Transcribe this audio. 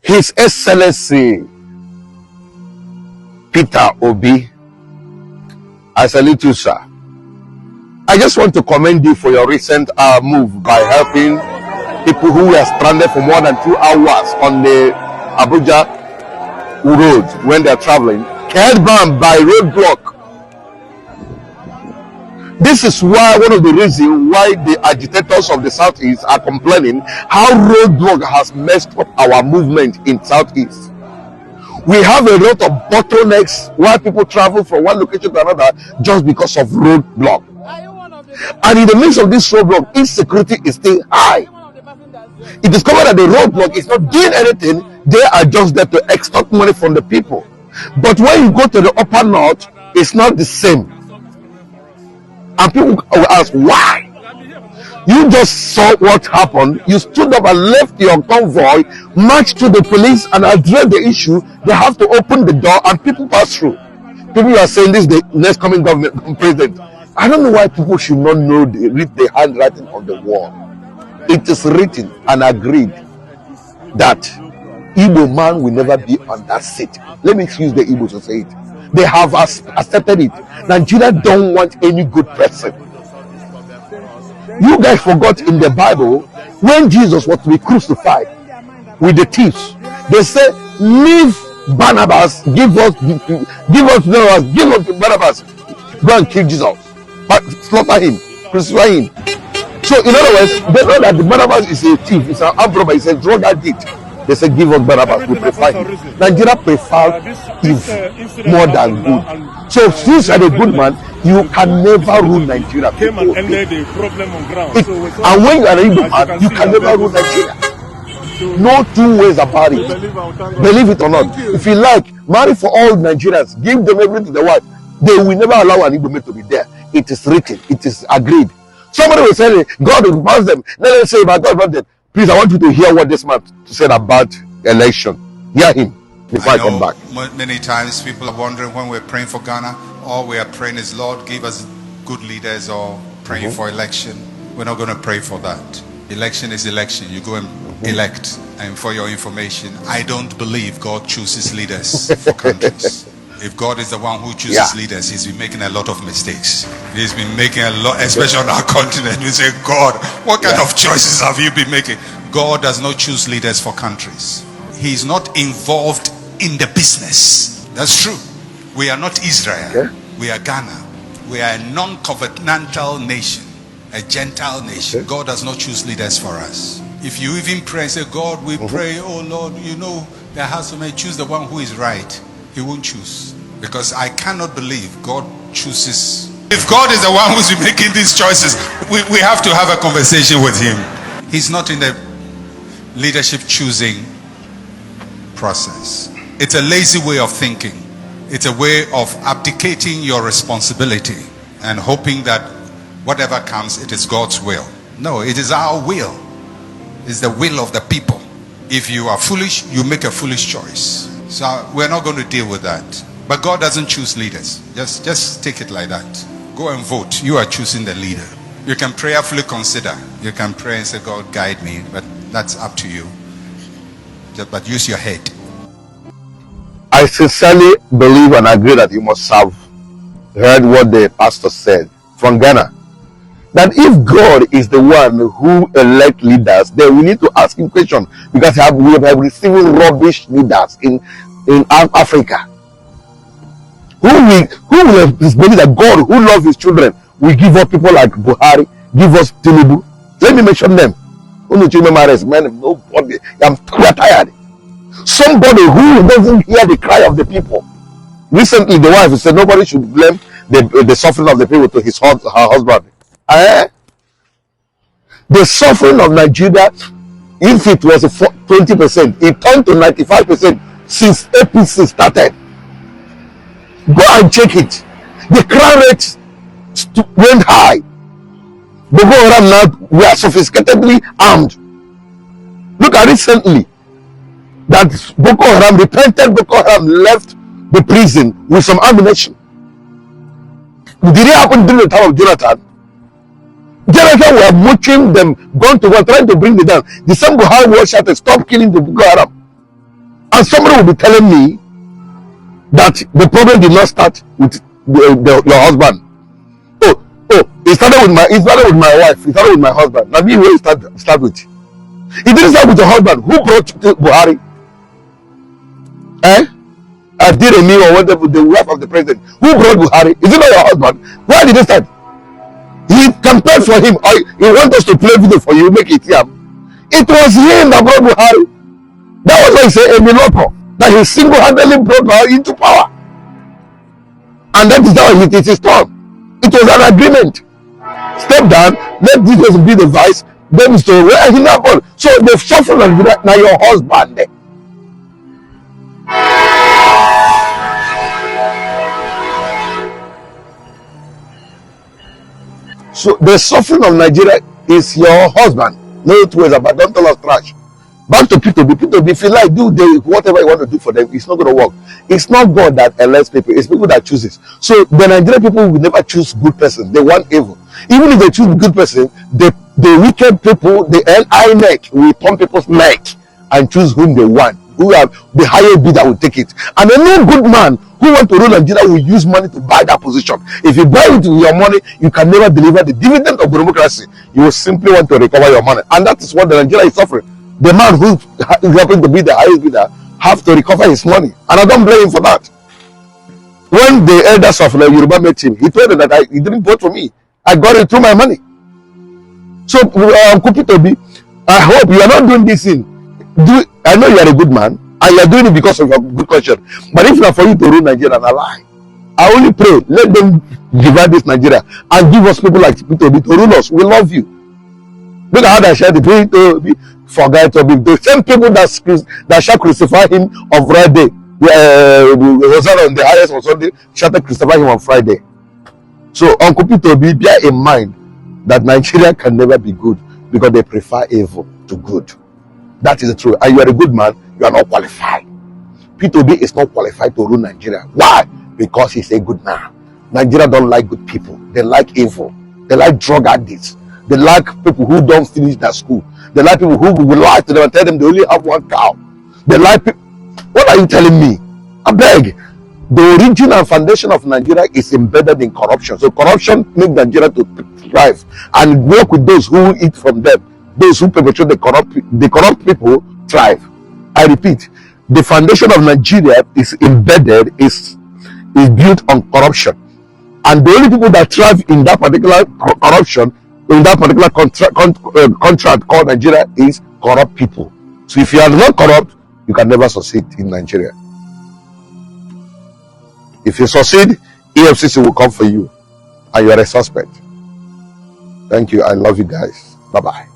His Excellency Peter Obi, I salute you, sir. I just want to commend you for your recent move by helping people who were stranded for more than 2 hours on the Abuja road when they're traveling, held-bound by roadblock. This is why one of the reasons why the agitators of the Southeast are complaining how roadblock has messed up our movement in Southeast. We have a lot of bottlenecks while people travel from one location to another just because of roadblock. And in the midst of this roadblock, insecurity is still high. It discovered that the roadblock is not doing anything. They are just there to extort money from the people. But when you go to the upper north, it's not the same. And people will ask, why? You just saw what happened. You stood up and left your convoy, marched to the police and addressed the issue. They have to open the door and people pass through. People are saying this is the next coming government president. I don't know why people should not know read the handwriting on the wall. It is written and agreed that Igbo man will never be on that seat. Let me use the Igbo to say it. They have accepted it. Nigeria don't want any good person. You guys forgot in the Bible when Jesus was to be crucified with the thieves. They said, "Leave Barnabas, give us Barnabas, go and kill Jesus, but slaughter him, crucify him." So in other words, they know that the Barnabas is a thief, it's an armed robber, it's a drug addict. They say, "Give us Barnabas, we prefer him." Nigeria prefer evil more than good. So since you are a good man, you can never rule Nigeria. And when you are a good man, you can never rule Nigeria. No two ways about it. Believe it or not. If you like, marry for all Nigerians, give them everything they want. They will never allow an Igbo man to be there. It is written, it is agreed. Somebody will say, God will pass them. Let them say, "But God wanted." Please, I want you to hear what this man said about election. Hear him before I come back. Many times people are wondering when we're praying for Ghana, all we are praying is, "Lord, give us good leaders," or praying for election. We're not going to pray for that. Election is election. You go and elect. And for your information, I don't believe God chooses leaders for countries. If God is the one who chooses leaders, he's been making a lot of mistakes. He's been making a lot, especially on our continent. We say, "God, what kind of choices have you been making?" God does not choose leaders for countries. He's not involved in the business. That's true. We are not Israel. We are Ghana. We are a non-covenantal nation, a Gentile nation. God does not choose leaders for us. If you even pray and say, "God, we pray, oh Lord, you know, there has to be, choose the one who is right," he won't choose. Because I cannot believe God chooses. If God is the one who's been making these choices, we have to have a conversation with him. He's not in the leadership choosing process. It's a lazy way of thinking. It's a way of abdicating your responsibility and hoping that whatever comes, it is God's will. No, it is our will. It's the will of the people. If you are foolish, you make a foolish choice. So we're not going to deal with that. But God doesn't choose leaders. Just take it like that. Go and vote. You are choosing the leader. You can prayerfully consider. You can pray and say, "God, guide me," but that's up to you. But use your head. I sincerely believe and agree that you must have heard what the pastor said from Ghana. That if God is the one who elects leaders, then we need to ask him questions, because we have received rubbish leaders in Africa. Who will believe that God, who loves his children, will give up people like Buhari, give us Tinubu? Let me mention them. Nobody. We are tired. Somebody who doesn't hear the cry of the people. Recently, the wife said nobody should blame the suffering of the people to her husband. The suffering of Nigeria, if it was 20%, it turned to 95% since APC started. Go and check it. The crime rate went high. Boko Haram now, we are sophisticatedly armed. Look at recently that Boko Haram, repented Boko Haram left the prison with some ammunition. Did it happen during the time of Jonathan? Jonathan were watching them, gone to war, trying to bring them down. The same Buhari was shouted, "Stop killing the Boko Haram." And somebody will be telling me that the problem did not start with your husband. It started with my wife. It started with my husband. Now me where start with. It didn't start with your husband. Who brought Buhari? Did a meal or whatever, the wife of the president. Who brought Buhari? Is it not your husband? Why did it start? He campaigned for him. He wanted us to play video for you, make it him. It was him that brought Buhari. That was why he said a miracle, that he single-handedly brought Buhari into power. And that is how it is done. It was an agreement. Step down, let this person be the vice, then Mr. Where he now born. So they've suffered now your husband there. So the suffering of Nigeria is your husband. No two ways about. Don't tell us trash. Back to P2B. P2B, if you like, do whatever you want to do for them. It's not going to work. It's not God that elects people. It's people that chooses. So the Nigerian people will never choose good persons. They want evil. Even if they choose good person, the wicked people, the INEC will turn people's neck and choose whom they want. Who have the higher bidder will take it. And a no good man who want to rule Nigeria will use money to buy that position. If you buy it with your money, you can never deliver the dividend of democracy. You will simply want to recover your money. And that is what the Nigeria is suffering. The man who is happening to be the highest bidder have to recover his money. And I don't blame him for that. When the elders of the Yoruba met him, he told them that he didn't vote for me. I got it through my money. So, Kupitobi, I hope you are not doing this thing. I know you are a good man, and you are doing it because of your good question. But if not for you to rule Nigeria, and I lie. I only pray, let them divide this Nigeria and give us people like Kupitobi to rule us. We love you. Look at how they share the Kupitobi forget to be the same people that shall crucify him on Friday. Was on the highest on Sunday, shall crucify him on Friday. So, Uncle P2B, bear in mind that Nigeria can never be good because they prefer evil to good. That is the truth. And you are a good man, you are not qualified. P2B is not qualified to rule Nigeria. Why? Because he's a good man. Nigeria don't like good people. They like evil. They like drug addicts. They like people who don't finish their school. They like people who will lie to them and tell them they only have one cow. They like people. What are you telling me? I beg. The origin and foundation of Nigeria is embedded in corruption. So corruption makes Nigeria to thrive and work with those who eat from them. Those who perpetrate the corrupt people thrive. I repeat, the foundation of Nigeria is embedded, is built on corruption. And the only people that thrive in that particular corruption, in that particular contract called Nigeria, is corrupt people. So if you are not corrupt, you can never succeed in Nigeria. If you succeed, EFCC will come for you and you are a suspect. Thank you. I love you guys. Bye-bye.